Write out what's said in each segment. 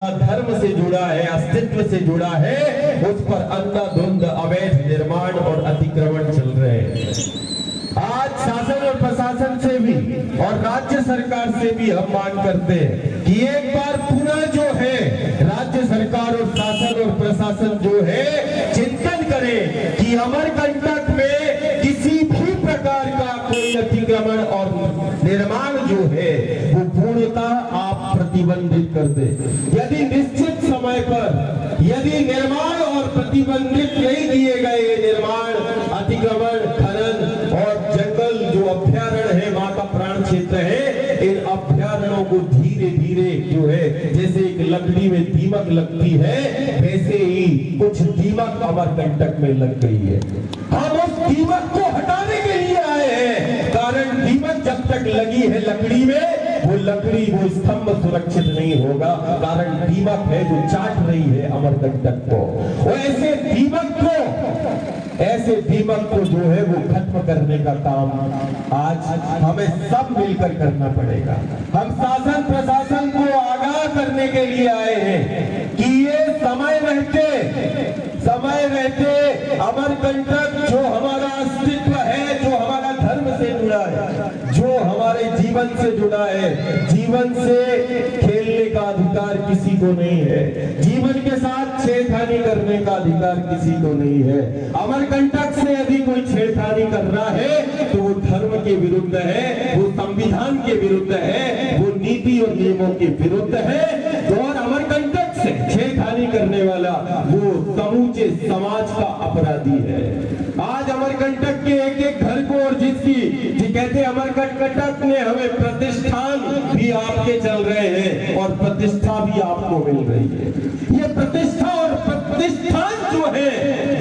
धर्म से जुड़ा है, अस्तित्व से जुड़ा है, उस पर अंधाधुंध अवैध निर्माण और अतिक्रमण चल रहे हैं। आज शासन और प्रशासन से भी और राज्य सरकार से भी हम मांग करते हैं कि एक बार पुनः जो है राज्य सरकार और शासन और प्रशासन जो है चिंतन करे कि अमरकंटक में किसी भी प्रकार का कोई अतिक्रमण और निर्माण जो है वो पूर्णतः आप प्रतिबंधित कर दे। यदि निश्चित समय पर यदि निर्माण और प्रतिबंधित नहीं किए गए निर्माण, अतिक्रमण, खनन और जंगल जो अभ्यारण्य है, मां का प्राण क्षेत्र है, इन अभ्यारण्यों को धीरे धीरे जो है जैसे एक लकड़ी में दीमक लगती है वैसे ही कुछ दीमक अमरकंटक में लग गई है। हम उस दीमक को हटाने के लिए आए हैं, कारण दीमक जब तक लगी है लकड़ी में वो लकड़ी वो स्तंभ सुरक्षित नहीं होगा, कारण दीमक है जो चाट रही है अमरकंटक को। वो ऐसे दीमक को जो है वो खत्म करने का काम आज हमें सब मिलकर करना पड़ेगा। हम शासन प्रशासन को आगाह करने के लिए आए हैं कि ये समय रहते अमरकंटक जो हमारा अस्तित्व है, जो हमारा धर्म से जुड़ा है, जो हमारे जीवन से जुड़ा है, जीवन से खेलने का अधिकार किसी को नहीं है, जीवन के साथ छेड़खानी करने का अधिकार किसी को नहीं है। अमरकंटक से यदि कोई छेड़खानी कर रहा है तो वो धर्म के विरुद्ध है, वो संविधान के विरुद्ध है, वो नीति और नियमों के विरुद्ध है। और अमरकंटक से छेड़खानी करने वाला वो समूचे समाज का अपराधी है। आज अमरकंटक के एक एक घर को और जिसकी कहते अमरकंटक ने हमें प्रतिष्ठान भी आपके चल रहे हैं और प्रतिष्ठा भी आपको मिल रही है। ये प्रतिष्ठा और प्रतिष्ठान जो है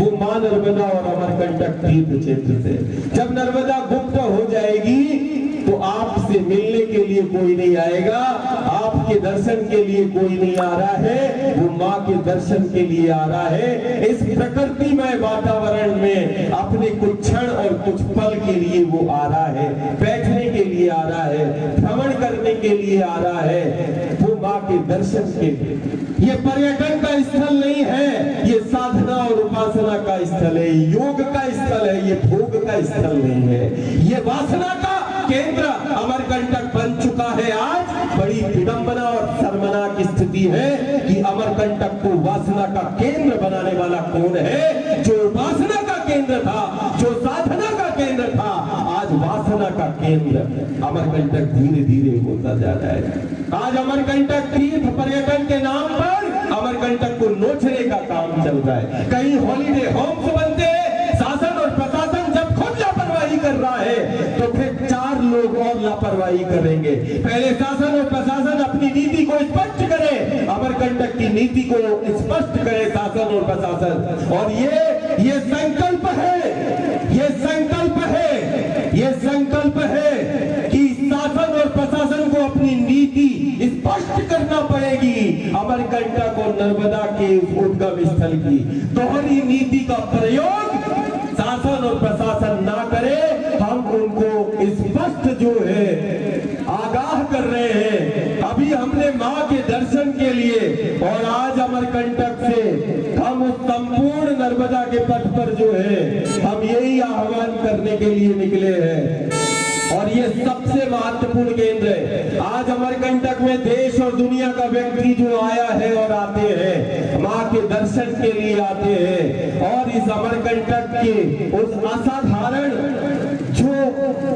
वो मां नर्मदा और अमरकंटक तीर्थ क्षेत्र से, जब नर्मदा गुप्त हो जाएगी तो आपसे मिलने के लिए कोई नहीं आएगा, आपके दर्शन के लिए कोई नहीं आ रहा है, वो माँ के दर्शन के लिए आ रहा है। इस प्रकृतिमय वातावरण में अपने कुछ क्षण और कुछ पल के लिए वो आ रहा है, बैठने के लिए आ रहा है, भ्रमण करने के लिए आ रहा है, वो माँ के दर्शन के लिए। ये पर्यटन का स्थल नहीं है, ये साधना और उपासना का स्थल है, योग का स्थल है, ये भोग का स्थल नहीं है, ये वासना का केंद्र अमरकंटक बन चुका है। आज बड़ी विडंबना और शर्मनाक स्थिति है कि अमरकंटक को वासना का केंद्र बनाने वाला कौन है? जो वासना का केंद्र था, जो साधना का केंद्र था, आज वासना का केंद्र अमरकंटक धीरे धीरे होता जा रहा है। आज अमरकंटक तीर्थ पर्यटन के नाम पर अमरकंटक को नोचने का काम चल रहा है। कहीं हॉलीडे होम्स बनते हैं, शासन और प्रशासन जब खुद लापरवाही कर रहा है तो फिर चार लोग और लापरवाही करेंगे। पहले शासन और प्रशासन अपनी नीति को स्पष्ट करे, अमरकंटक की नीति को स्पष्ट करे शासन और प्रशासन। और ये संकल्प है कि शासन और प्रशासन को अपनी नीति स्पष्ट करना पड़ेगी अमरकंटक और नर्मदा के उद्गम स्थल की। दोहरी नीति का प्रयोग शासन और प्रशासन ना करे, हम उनको स्पष्ट जो है आगाह कर रहे हैं। अभी हमने मां के दर्शन के लिए और आज अमरकंटक से हम उस संपूर्ण नर्मदा के पथ पर जो है हम यही आह्वान करने के लिए निकले हैं। और ये सबसे महत्वपूर्ण केंद्र है। आज अमरकंटक में देश और दुनिया का व्यक्ति जो आया है और आते हैं, मां के दर्शन के लिए आते हैं। और इस अमरकंटक के उस असाधारण जो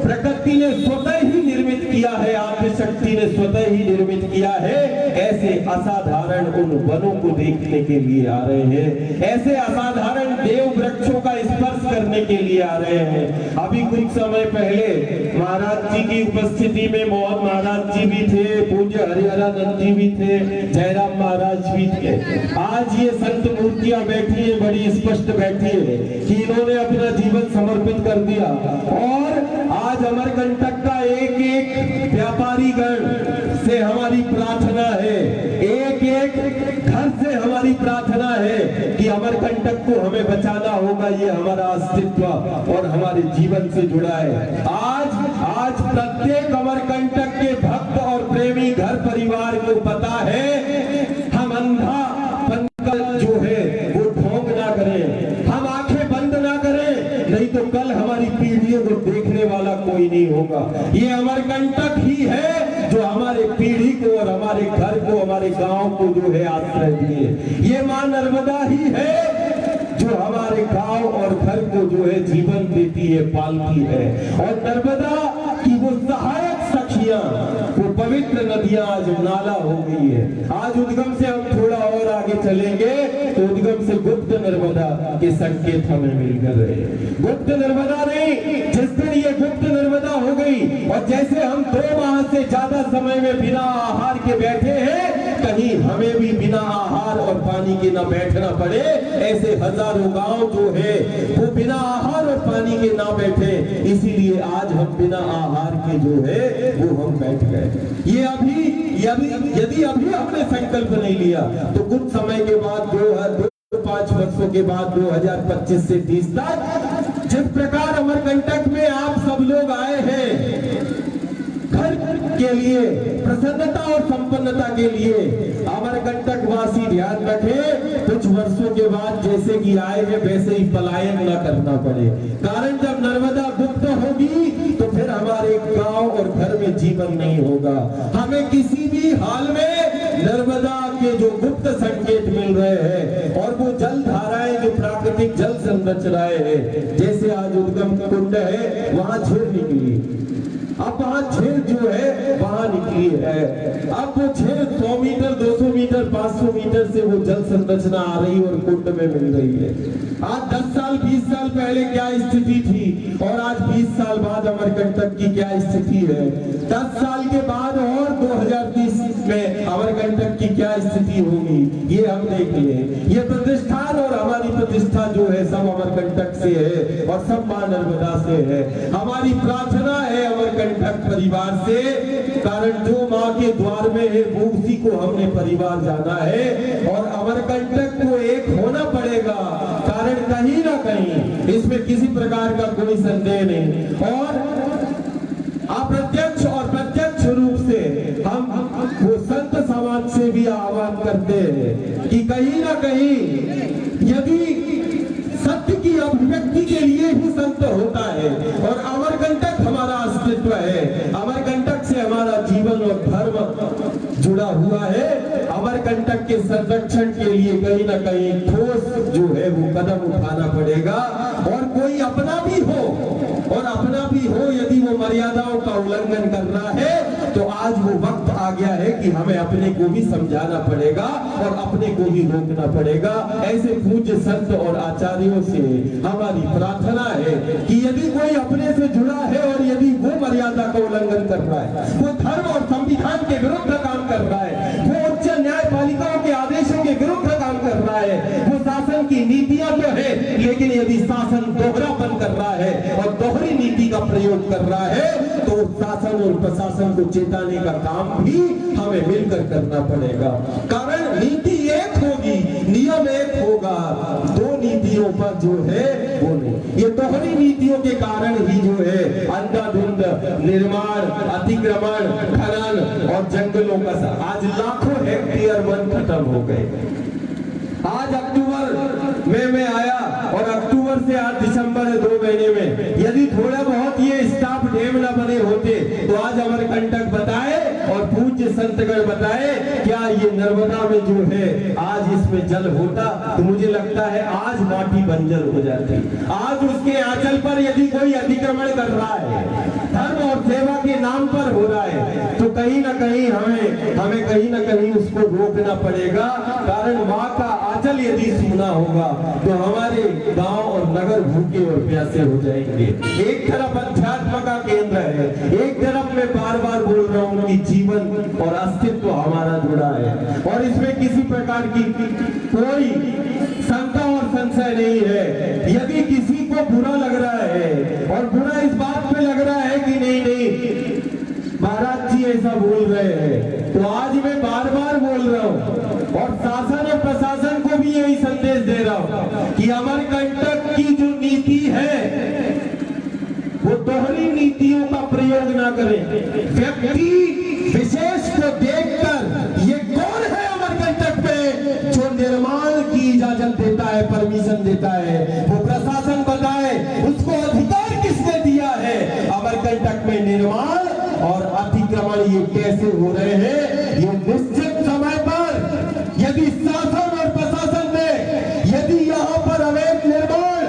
प्रकृति ने स्वतः ही निर्मित किया है, आदिशक्ति ने स्वतः ही निर्मित किया है, ऐसे असाधारण उन वनों को देखने के लिए आ रहे हैं, ऐसे असाधारण देव वृक्षों का स्पर्श करने के लिए आ रहे हैं। अभी कुछ समय पहले महाराज जी की उपस्थिति में मोहन महाराज जी भी थे, पूज्य हरिहरानंद जी भी थे, जयराम महाराज भी थे। आज ये संत मूर्तियां बैठी है, बड़ी स्पष्ट बैठी है कि इन्होंने अपना जीवन समर्पित कर दिया। और आज अमरकंटक का एक एक व्यापारी गण से हमारी प्रार्थना है, एक एक घर से हमारी प्रार्थना है कि अमरकंटक को हमें बचाना होगा। ये हमारा अस्तित्व और हमारे जीवन से जुड़ा है। आज प्रत्येक अमरकंटक के भक्त और प्रेमी घर परिवार को पता है हम अंधापन का जो है वो ढोंग ना करें, हम आंखें बंद ना करें, नहीं तो कल हमारी पीढ़ियों को देखने वाला कोई नहीं होगा। ये अमरकंटक ही है जो हमारे पीढ़ी को और हमारे घर को, हमारे गांव को जो है आश्रय दिए। ये मां नर्मदा ही है जो हमारे गांव और घर को जो है जीवन देती है, पालती है। और नर्मदा की वो सहायक सखियां, वो पवित्र नदियां आज नाला हो गई है। आज उद्गम से हम थोड़ा और आगे चलेंगे तो उद्गम से गुप्त नर्मदा के संकेत हमें मिल रहे। गुप्त नर्मदा नहीं, जिस दिन ये गुप्त नर्मदा हो गई और जैसे हम 2 माह से ज्यादा समय में बिना आहार के बैठे हैं, कहीं हमें भी बिना आहार और पानी के ना बैठना पड़े। ऐसे हजारों गांव जो है वो बिना आहार और पानी के ना बैठे, इसीलिए आज हम बिना आहार के जो है वो हम बैठ गए। ये अभी यदि अभी हमने संकल्प नहीं लिया तो कुछ समय के बाद 5 वर्षों के बाद 2025 से 30 तक जिस प्रकार अमरकंटक में आप सब लोग आए हैं घर के लिए, प्रसन्नता और संपन्नता के लिए, अमरकंटक वासी ध्यान रखें कुछ वर्षों के बाद जैसे कि आए हैं वैसे ही पलायन न करना पड़े। कारण जब नर्मदा गुप्त होगी तो फिर हमारे गांव और घर में जीवन नहीं होगा। हमें किसी भी हाल में नर्मदा के जो गुप्त संकेत मिल रहे हैं और वो जल धाराएं जो प्राकृतिक जल संरचनाएं हैं, जैसे आज उद्गम कुंड है वहां झील निकली, अब वहां झील जो है वहां निकली है। अब वो झील 100 मीटर 200 मीटर 500 मीटर से वो जल संरचना आ रही और कुंड में मिल रही है। आज 10 साल 20 साल पहले क्या स्थिति थी और आज 20 साल बाद अमरकंटक की क्या स्थिति है, 10 साल के बाद और 2030 में अमरकंटक की क्या स्थिति होगी, ये हम देख लें। ये प्रतिष्ठान और हमारी प्रतिष्ठा जो है सब अमरकंटक से है और सब मां नर्मदा से है। हमारी प्रार्थना है अमरकंटक परिवार से, कारण जो मां के द्वार में है वो उसी को हमने परिवार जाना है और अमरकंटक को एक होना पड़ेगा। कारण कहीं ना कहीं इसमें किसी प्रकार का कोई संदेह नहीं। और अप्रत्यक्ष और प्रत्यक्ष रूप से हम वो संत समाज से भी आह्वान करते हैं कि कहीं ना कहीं यदि सत्य की अभिव्यक्ति के लिए ही संत होता है और अमरकंटक हमारा अस्तित्व है, अमरकंटक से हमारा जीवन और धर्म जुड़ा हुआ है। अमरकंटक के संरक्षण के लिए कहीं ना कहीं ठोस जो है वो कदम उठाना पड़ेगा। और कोई अपना भी हो यदि वो मर्यादाओं का उल्लंघन कर रहा है तो आज वो वक्त आ गया है कि हमें अपने को भी समझाना पड़ेगा और अपने को भी रोकना पड़ेगा। ऐसे पूज्य संत और आचार्यों से हमारी प्रार्थना है कि यदि कोई अपने से जुड़ा है और यदि वो मर्यादा का उल्लंघन कर रहा है, वो धर्म और संविधान के विरुद्ध काम कर रहा है, वो उच्च न्यायपालिकाओं के आदेशों के विरुद्ध काम कर रहा है, वो शासन की नीतियां तो है लेकिन यदि शासन दोहरापन कर रहा है और दोहरी नीति का प्रयोग कर रहा है तो शासन और प्रशासन को चेताने का काम भी हमें मिलकर करना पड़ेगा। कारण नीति एक होगी, नियम एक होगा, 2 नीतियों पर जो है वो नहीं। ये दोहरी नीतियों के कारण ही जो है अंधाधुंध निर्माण, अतिक्रमण, खनन और जंगलों का आज लाखों हेक्टेयर वन खत्म हो गए। आज अक्टूबर में मैं आया और अक्टूबर से आज दिसंबर है 2 महीने में यदि थोड़ा बहुत ये स्टाफ डैम न बने होते तो आज अमरकंटक बताए और पूज्य संतगण बताए क्या ये नर्मदा में जो है आज इसमें जल होता तो मुझे लगता है आज माटी बंजर हो जाती। आज उसके आंचल पर यदि कोई अतिक्रमण कर रहा है, धर्म और सेवा के नाम पर हो रहा है तो कहीं ना कहीं हमें कहीं ना कहीं उसको रोकना पड़ेगा। कारण माँ का आंचल यदि सूना होगा तो हमारे गांव और नगर भूखे और प्यासे हो जाएंगे। एक तरफ अध्यात्म का केंद्र है, एक तरफ मैं बार बार बोल रहा हूँ कि जीवन और अस्तित्व हमारा जुड़ा है और इसमें किसी प्रकार की कोई शंका और संशय नहीं है। यदि किसी को बुरा लग रहा है और बुरा इस बात पे लग रहा है कि नहीं महाराज जी ऐसा बोल रहे हैं तो आज मैं बार बार बोल रहा हूँ और शासन और प्रशासन को भी यही संदेश दे रहा हूँ कि अमरकंटक की जो नीति है वो दोहरी नीतियों का प्रयोग ना करें। व्यक्ति विशेष को देखकर ये कौन है अमरकंटक पे जो निर्माण की इजाजत देता है, परमिशन देता है, वो प्रशासन बताए उसको अधिकार किसने दिया है। अमरकंटक में निर्माण और अतिक्रमण ये कैसे हो रहे हैं, ये निश्चित समय पर यदि शासन और प्रशासन ने यदि यहाँ पर अवैध निर्माण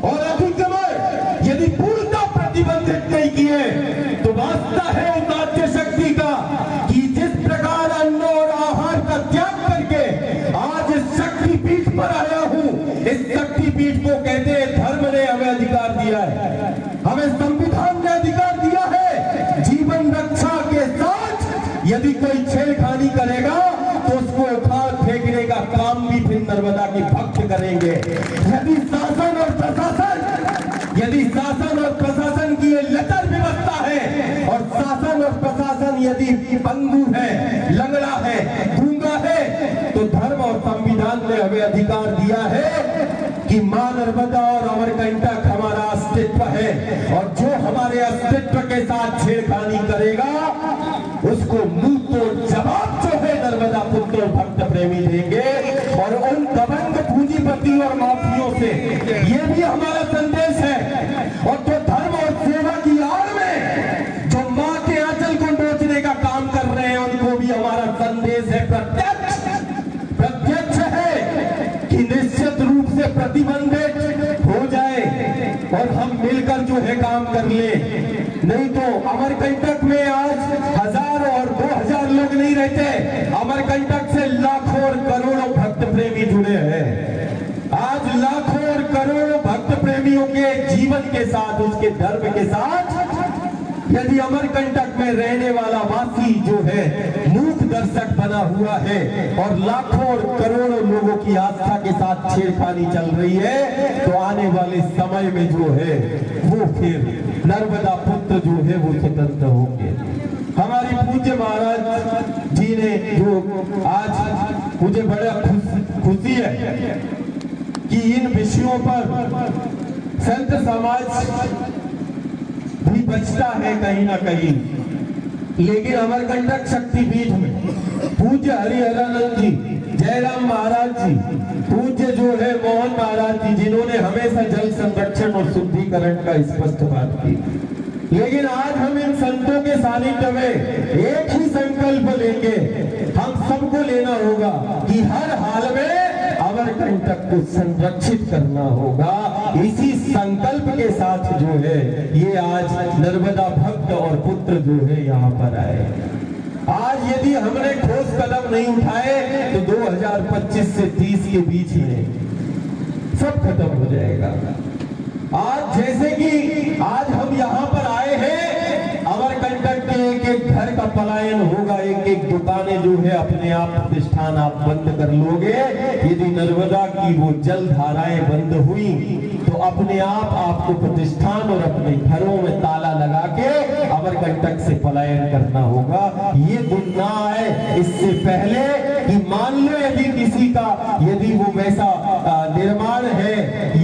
और अतिक्रमण यदि पूर्णतः प्रतिबंधित नहीं किए तो वास्ता है उस राज्य शक्ति का कि जिस प्रकार अन्न और आहार का त्याग करके आज इस शक्तिपीठ पर आया हूं। इस शक्तिपीठ को कहते हैं धर्म ने हमें अधिकार दिया है, हमें संविधान ने अधिकार दिया है। जीवन रक्षा के साथ यदि कोई छेड़खानी करेगा तो उसको उखाड़ फेंकने का काम भी फिर नर्मदा के भक्त करेंगे। यदि शासन और प्रशासन की ये लचर व्यवस्था है और शासन और प्रशासन यदि पंगु है, लंगड़ा है, गूंगा है, तो धर्म और संविधान ने हमें अधिकार दिया है कि मां नर्मदा और अमरकंटक हमारा अस्तित्व है और जो हमारे अस्तित्व के साथ छेड़खानी करेगा उसको मुंह तोड़ जवाब जो है नर्मदा पुत्र भक्त प्रेमी देंगे। और उन दबंग पूंजीपति और माफियों से ये भी हमारा संदेश है। और जो धर्म और सेवा की आड़ में जो मां के आंचल को नोचने का काम कर रहे हैं उनको भी हमारा संदेश है, प्रत्यक्ष है कि निश्चित रूप से प्रतिबंधित हो जाए और हम मिलकर जो है काम कर ले। नहीं तो अमरकंटक में आज 1000 और 2000 लोग नहीं रहते, अमरकंटक से लाखों और करोड़ों भक्त प्रेमी जुड़े हैं। आज लाखों और करोड़ों भक्त प्रेमियों के जीवन के साथ, उसके धर्म के साथ यदि अमरकंटक में रहने वाला वासी जो है मूक दर्शक बना हुआ है और लाखों और करोड़ों लोगों की आस्था के साथ छेड़खानी चल रही है, तो आने वाले समय में जो है वो फिर नर्मदा पुत्र जो है वो स्वतंत्र होंगे। हमारी पूज्य महाराज जी ने जो आज मुझे बड़ा खुशी है कि इन विषयों पर संत समाज भी बचता है कहीं ना कहीं, लेकिन अमरकंटक शक्तिपीठ में पूज्य हरिहरानंद जी, जयराम महाराज जी, पूज्य जो है मोहन महाराज जी, जिन्होंने हमेशा जल संरक्षण और शुद्धिकरण का स्पष्ट बात की, लेकिन आज हम इन संतों के सानिध्य में एक ही संकल्प लेंगे। हम सबको लेना होगा कि हर हाल में अमरकंटक को संरक्षित करना होगा। इसी संकल्प के साथ जो है ये आज नर्मदा भक्त और पुत्र जो है यहाँ पर आए। आज यदि हमने ठोस कदम नहीं उठाए तो 2025 से 30 के बीच में सब खत्म हो जाएगा। आज जैसे कि आज हम यहाँ पर आए हैं, अमरकंटक के एक एक घर का पलायन होगा, एक एक दुकानें जो है अपने आप प्रतिष्ठान आप बंद कर लोगे। यदि नर्मदा की वो जल धाराएं बंद हुई तो अपने आप आपको प्रतिष्ठान और अपने घरों में ताला लगा के अमरकंटक से पलायन करना होगा। ये दिन ना आए इससे पहले कि मान लो यदि किसी का यदि वो वैसा निर्माण है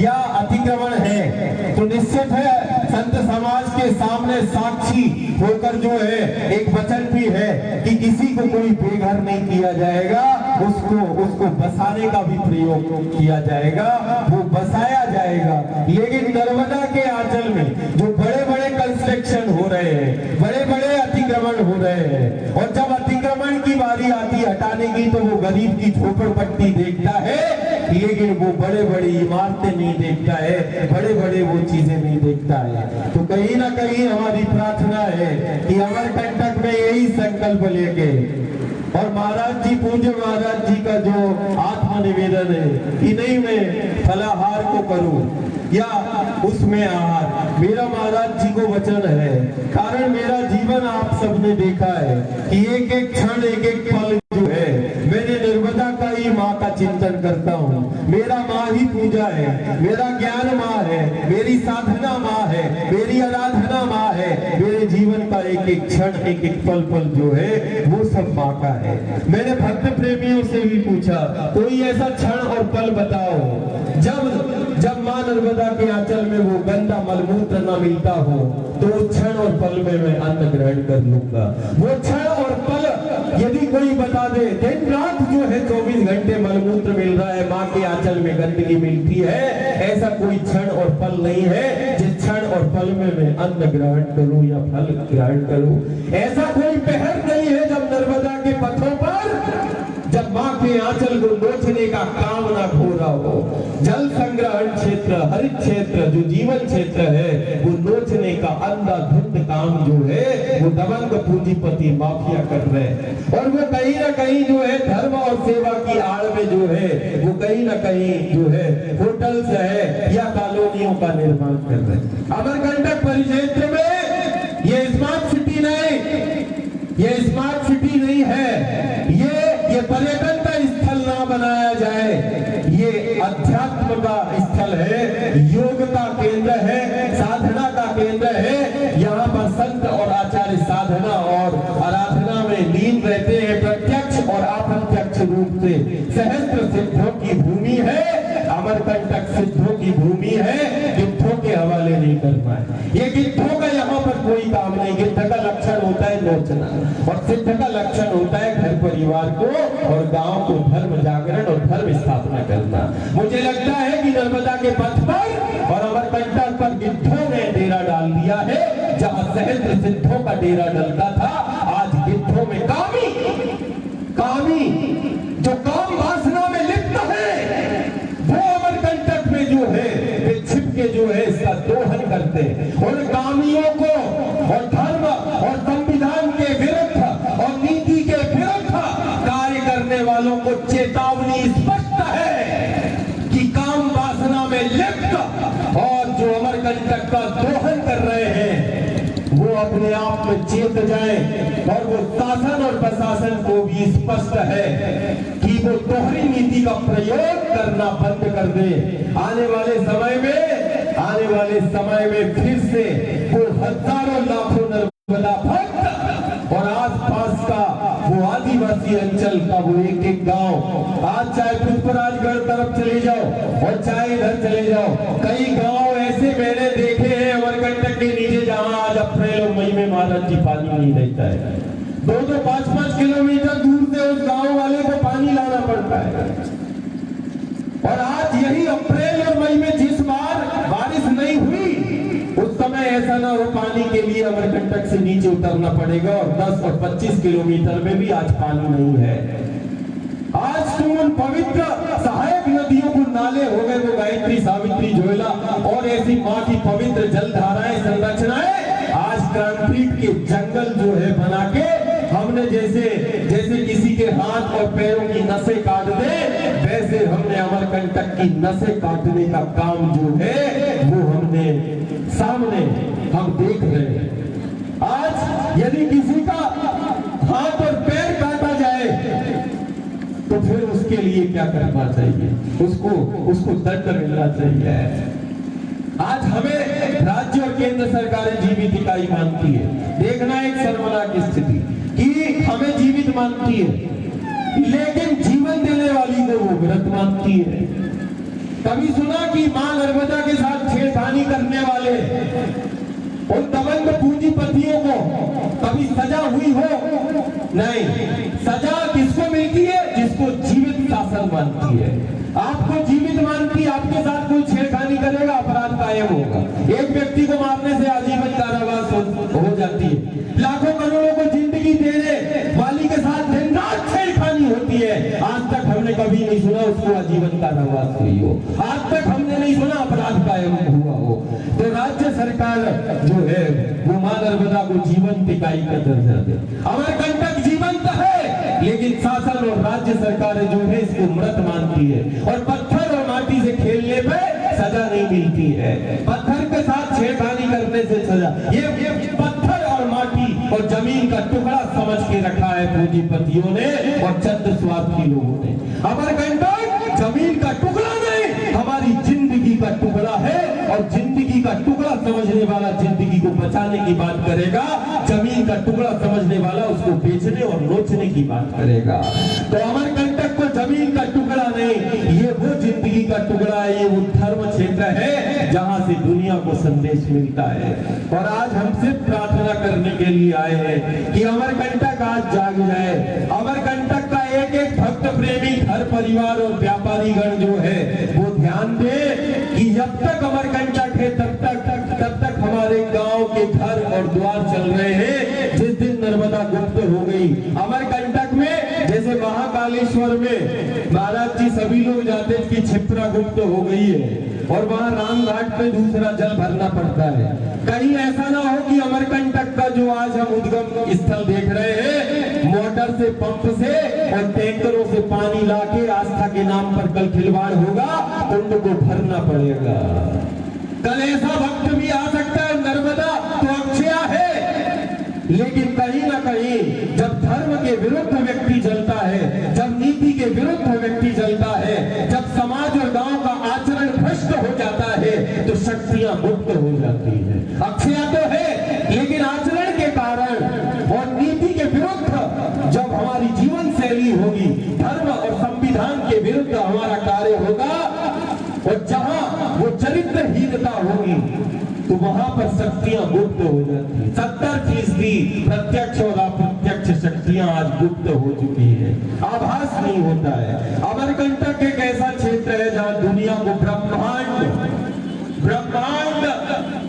या अतिक्रमण है तो निश्चित है संत समाज के सामने साक्षी होकर जो है एक वचन भी है कि किसी को कोई बेघर नहीं किया जाएगा, उसको बसाने का भी प्रयोग किया जाएगा, वो बसाया जाएगा। लेकिन नर्मदा के आंचल में जो बड़े बड़े कंस्ट्रक्शन हो रहे हैं, बड़े बड़े अतिक्रमण हो रहे हैं, और जब अतिक्रमण की बारी आती हटाने की तो वो गरीब की झोपड़पट्टी देखता है, लेकिन वो बड़े बड़े इमारतें नहीं देखता है, बड़े बड़े वो चीजें नहीं देखता है। तो कहीं ना कहीं हमारी प्रार्थना है कि अमरकंटक में यही संकल्प लेके और महाराज जी, पूज्य महाराज जी का जो आत्मनिवेदन है कि नहीं मैं फलाहार को करूं या उसमें आहार, मेरा महाराज जी को वचन है। कारण मेरा जीवन आप सबने देखा है कि एक एक क्षण एक एक पल जो है मैंने नर्मदा का ही माँ का चिंतन करता हूँ। मेरा माँ ही पूजा है, मेरा ज्ञान माँ है, मेरी साधना माँ है, मेरी आराधना माँ है। मेरे जीवन का एक एक क्षण एक एक पल पल जो है वो सब माँ का है। मैंने भक्त प्रेमियों से भी पूछा कोई ऐसा क्षण और पल बताओ जब माँ नर्मदा के आंचल में वो गंदा मलमूत्र न मिलता हो तो उस क्षण और पल में मैं अन्न ग्रहण कर लूंगा। वो क्षण और पल यदि कोई बता दे दिन रात जो है 24 घंटे मलमूत्र मिल रहा है, माँ के आंचल में गंदगी मिलती है, ऐसा कोई क्षण और पल नहीं है जिस क्षण और पल में मैं अन्न ग्रहण करूं या फल ग्रहण करूं। ऐसा कोई पहर नहीं है जब नर्मदा के पथों पर जब माँ के आंचल को नोचने का काम ना हो रहा हो। जल संग्रहण क्षेत्र, हरित क्षेत्र जो जीवन क्षेत्र है, वो नोचने का अंधाधुंध काम जो है वो दबंग पूंजीपति माफिया कर रहे हैं। और वो कहीं ना कहीं जो है धर्म और सेवा की आड़ में जो है वो कहीं ना कहीं जो है होटल्स है या कॉलोनियों का निर्माण कर रहे हैं। अमरकंटक परिक्षेत्र में ये स्मार्ट सिटी नहीं, ये स्मार्ट सिटी नहीं है, ये पर्यटन का स्थल ना बनाया जाए, ये अध्यात्म का स्थल है, योग का केंद्र है, साधना का केंद्र है। यहाँ पर संत और आचार्य साधना और आराधना में लीन रहते हैं, प्रत्यक्ष और अप्रत्यक्ष रूप से। सहस्त्र सिद्धों की भूमि है, अमरकंटक सिद्धों की भूमि है, गिद्धों के हवाले नहीं करना है। ये गिद्धों का यहाँ पर कोई काम नहीं। गिद्ध का लक्षण होता है नोचना और सिद्ध का लक्षण होता है घर परिवार को और गांव को धर्म जागरण और धर्म स्थापना करना। मुझे लगता है कि नर्मदा के पथ पर और अमरकंटक पर गिद्धों ने डेरा डाल दिया है। जहां सहस्त्र सिद्धों का डेरा डलता था, आज गिद्धों में कामी जो काम वासना में लिप्त है, वो अमरकंटक में जो है वे छिप के जो है इसका दोहन करते हैं। उन कामियों को और धर्म और संविधान के विरुद्ध और नीति के विरुद्ध कार्य करने वालों को चेतावनी स्पष्ट है कि काम वासना में लिप्त और जो अमरकंटक का दोहन कर रहे हैं वो अपने आप में चेत जाए। और वो शासन और प्रशासन को भी स्पष्ट है कि वो दोहरी नीति का प्रयोग करना बंद कर दे। आने वाले समय में फिर से वो हजारों लाखों नर्मदा भक्त और आसपास का वो आदिवासी अंचल का वो एक गांव, आज चाहे पुष्पराजगढ़ तरफ चले जाओ और चाहे इधर चले जाओ, कई गांव ऐसे मैंने देखे हैं अमरकंटक के नीचे जहां आज अप्रैल और मई में महाराज जी पानी नहीं रहता है। 2-2, 5-5 किलोमीटर दूर से उस गांव वाले को पानी लाना पड़ता है। और आज यही अप्रैल और मई में जिस बार बारिश नहीं हुई, उस समय ऐसा ना हो पानी के लिए अमरकंटक से नीचे उतरना पड़ेगा और 10 और 25 किलोमीटर में भी आज पानी नहीं है। आज तुम उन पवित्र सहायक नदियों को नाले हो गए, वो गायत्री, सावित्री, जोयला और ऐसी माँ की पवित्र जलधाराएं, संरचनाएं आज कंक्रीट के जंगल जो है बना के हमने जैसे किसी के हाथ और पैरों की नसें काट दे, वैसे हमने अमरकंटक की नसें काटने का काम जो है वो हमने सामने हम देख रहे हैं। आज यदि किसी का हाथ और पैर काटा जाए तो फिर उसके लिए क्या करना चाहिए? उसको दंड मिलना चाहिए। आज हमें राज्य और केंद्र सरकारें जीवित इकाई मानती है। देखना एक शर्मनाक स्थिति कि हमें जीवित मानती है, लेकिन जीवन देने वाली को वो मृत मानती है। कभी सुना कि मां नर्मदा के साथ छेड़खानी करने वाले उन दबंग पूंजीपतियों को कभी सजा हुई हो? नहीं। सजा किसको मिलती है? जिसको जीवित शासन मानती है। आपको जीवित मानती, आपके साथ कोई छेड़खानी करेगा, अपराध कायम होगा। एक व्यक्ति को मारने से आजीवन कारावास हो जाती है। लाखों करोड़ों को जिंदगी देने वाली के साथ दिन रात छेड़खानी होती है। आज तक हमने कभी नहीं सुना उसको आजीवन कारावास हुई हो, आज तक हमने नहीं सुना अपराध कायम हुआ हो। तो राज्य सरकार जो है वो मां नर्मदा को जीवंत इकाई का दर्जा दे। अमरकंटक जीवंत है, लेकिन शासन और राज्य सरकारें जो है इसको मृत मानती है। और पत्थर और माटी से खेलने पे सजा नहीं मिलती है। पत्थर के साथ छेड़खानी करने से सजा, ये पत्थर और माटी और जमीन का टुकड़ा समझ के रखा है पूंजीपतियों ने और चंद स्वार्थी लोगों ने। अमरकंटक जमीन का टुकड़ा नहीं, हमारी जिंदगी का टुकड़ा है। और जिंदगी का टुकड़ा समझने वाला जिंदगी को बचाने की बात करेगा, जमीन का टुकड़ा समझने वाला उसको बेचने और नोचने की बात करेगा। तो अमरकंटक को जमीन का टुकड़ा नहीं, ये वो जिंदगी का टुकड़ा है, ये वो धर्म क्षेत्र है जहां से दुनिया को संदेश मिलता है। और आज हम सिर्फ प्रार्थना करने के लिए आए हैं कि अमरकंटक आज जाग जाए, परिवार और व्यापारी गण जो है वो ध्यान दे कि जब तक अमरकंटक है तब तक हमारे गांव के घर और द्वार चल रहे हैं। जिस दिन नर्मदा गुप्त हो गई अमरकंटक में, जैसे महाकालेश्वर में महाराज जी सभी लोग जाते कि क्षिप्रा गुप्त हो गई है और वहां रामघाट पे दूसरा जल भरना पड़ता है। कहीं ऐसा ना हो कि अमरकंटक का जो आज हम उद्गम स्थल देख रहे हैं, मोटर से पंप से और टैंकरों से पानी लाके आस्था के नाम पर कल खिलवाड़ होगा, कुंड को भरना पड़ेगा। कल ऐसा वक्त भी आ सकता है, नर्मदा तो अक्षया है, लेकिन कहीं ना कहीं जब धर्म के विरुद्ध व्यक्ति जलता है, जब नीति के विरुद्ध व्यक्ति जलता है, जब समाज और गांव का आचरण भ्रष्ट हो जाता है तो शक्तियां मुक्त हो जाती है। अक्षया तो है, लेकिन आचरण के कारण और नीति के विरुद्ध जब हमारी जीवन शैली होगी, धर्म और संविधान के विरुद्ध हमारा कार्य होगा और जहां वो चरित्रहीनता होगी तो वहां पर शक्तियां गुप्त हो जाती है। 70% प्रत्यक्ष और अप्रत्यक्ष शक्तियां आज गुप्त हो चुकी है, आभास नहीं होता है। अमरकंटक एक ऐसा क्षेत्र है जहां दुनिया को ब्रह्मांड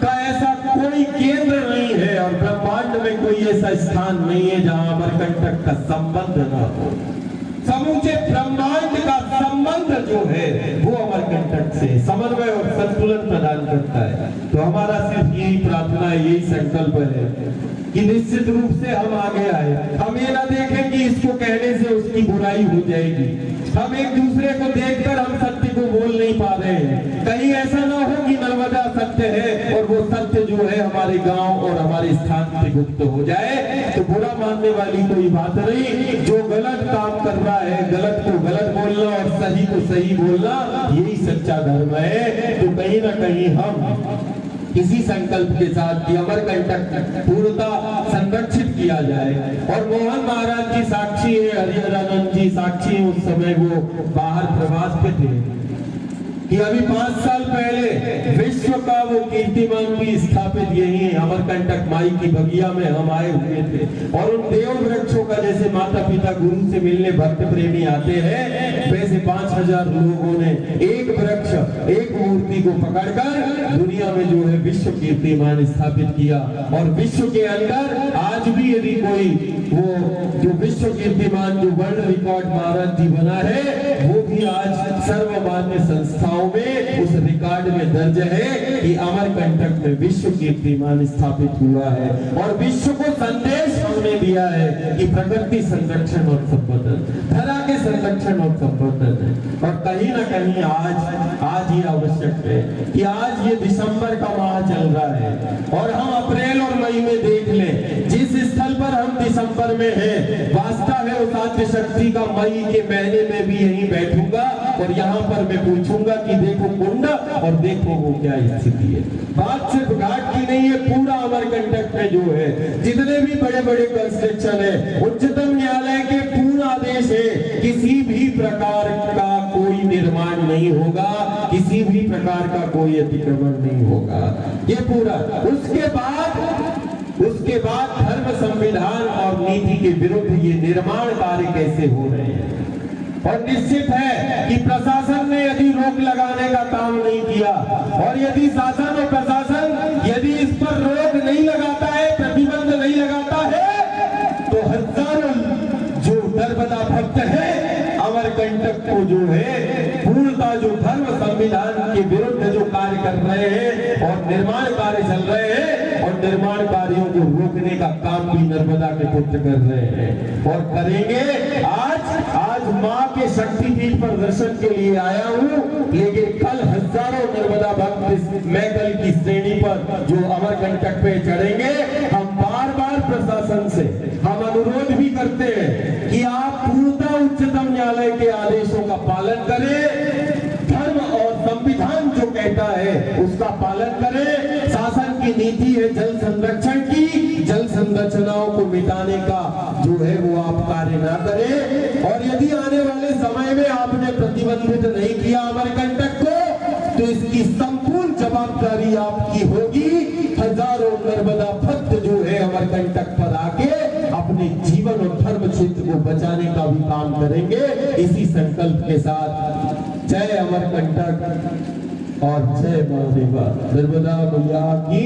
का ऐसा कोई केंद्र नहीं है और ब्रह्मांड में कोई ऐसा स्थान नहीं है जहां अमरकंटक का संबंध ना हो। समूचे ब्रह्मांड का संबंध जो है वो अमरकंटक से समन्वय और संतुलन प्रदान करता है। तो हमारा सिर्फ यही प्रार्थना है, यही संकल्प है कि निश्चित रूप से हम आगे आए। हम ये ना देखें कि इसको कहने से उसकी बुराई हो जाएगी। हम एक दूसरे को देखकर हम सत्य को बोल नहीं पा रहे हैं। कहीं ऐसा ना हो कि नर्मदा सत्य है और वो सत्य जो है हमारे गांव और हमारे स्थान से गुप्त हो जाए। तो बुरा मानने वाली कोई बात नहीं। जो गलत काम कर रहा है, गलत को गलत बोलना और सही को सही बोलना, यही सच्चा धर्म है। तो कहीं ना कहीं हम इसी संकल्प के साथ कि अमरकंटक पूर्णतः संरक्षित किया जाए। और मोहन महाराज जी साक्षी है, हरिहरानंद जी साक्षी है, उस समय वो बाहर प्रवास पे थे कि अभी 5 साल पहले विश्व का वो कीर्तिमान भी स्थापित यही अमरकंटक माई की बगिया में हम आए हुए थे। और उन देव वृक्षों का जैसे माता पिता गुरु से मिलने भक्त प्रेमी आते हैं, वैसे 5000 लोगों ने एक वृक्ष, एक मूर्ति को पकड़कर दुनिया में जो है विश्व कीर्तिमान स्थापित किया। और विश्व के अंदर आज भी यदि कोई वो जो विश्व कीर्तिमान जो वर्ल्ड रिकॉर्ड महाराज जी बना है, वो भी आज सर्वमान्य संस्थाओं में उस रिकॉर्ड में दर्ज है कि अमरकंटक में विश्व कीर्तिमान स्थापित हुआ है। और विश्व को संदेश हमने दिया है कि प्रकृति संरक्षण और संवर्धन, धरा के संरक्षण और संवर्धन है। और कहीं ना कहीं आज ये आवश्यक है कि आज ये दिसंबर का माह चल रहा है और हम अप्रैल और मई में देख लें, जिस स्थल पर हम दिसंबर में हैं, वास्ता है उस आद्य शक्ति का मई के महीने में भी यहीं बैठूंगा और यहाँ पर मैं पूछूंगा कि देखो कुंड और देखो वो क्या स्थिति है। बात सिर्फ घाट की नहीं है, पूरा अमरकंटक में जो है जितने भी बड़े बड़े कंस्ट्रक्शन है, उच्चतम न्यायालय के पूरा आदेश है किसी भी प्रकार का कोई निर्माण नहीं होगा, किसी भी प्रकार का कोई अतिक्रमण नहीं होगा, ये पूरा। उसके बाद धर्म, संविधान और नीति के विरुद्ध ये निर्माण कार्य कैसे हो रहे हैं। और निश्चित है कि प्रशासन ने यदि रोक लगाने का काम नहीं किया और यदि शासन और प्रशासन यदि इस पर रोक नहीं लगाता है, प्रतिबंध नहीं लगाता है, तो हजारों जो नर्मदा भक्त है अमरकंटक को जो है पूर्णतः जो धर्म संविधान के विरुद्ध जो कार्य कर रहे हैं और निर्माण कार्य चल रहे हैं और निर्माण कार्यों को रोकने का काम भी नर्मदा के पुत्र कर रहे हैं और करेंगे। आज माँ के शक्तिपीठ पर दर्शन के लिए आया हूँ, लेकिन कल हजारों नर्मदा भक्त मैं कल की श्रेणी पर जो अमरकंटक पे चढ़ेंगे। हम बार-बार प्रशासन से हम अनुरोध भी करते हैं कि आप पूर्णतः उच्चतम न्यायालय के आदेशों का पालन करें, धर्म और संविधान जो कहता है उसका पालन करें। शासन की नीति है जल संरक्षण की, जल संरचनाओं को मिटाने का जो है वो आप कार्य ना करें। और यदि आने वाले समय में आपने प्रतिबंधित नहीं किया अमरकंटक को, तो इसकी संपूर्ण जवाबदारी आपकी होगी। हजारों नर्मदा भक्त जो है अमरकंटक पर आके अपने जीवन और धर्म क्षेत्र को बचाने का भी काम करेंगे। इसी संकल्प संकल्प के साथ जय अमरकंटक और जय महादेवा। नर्मदा मैया की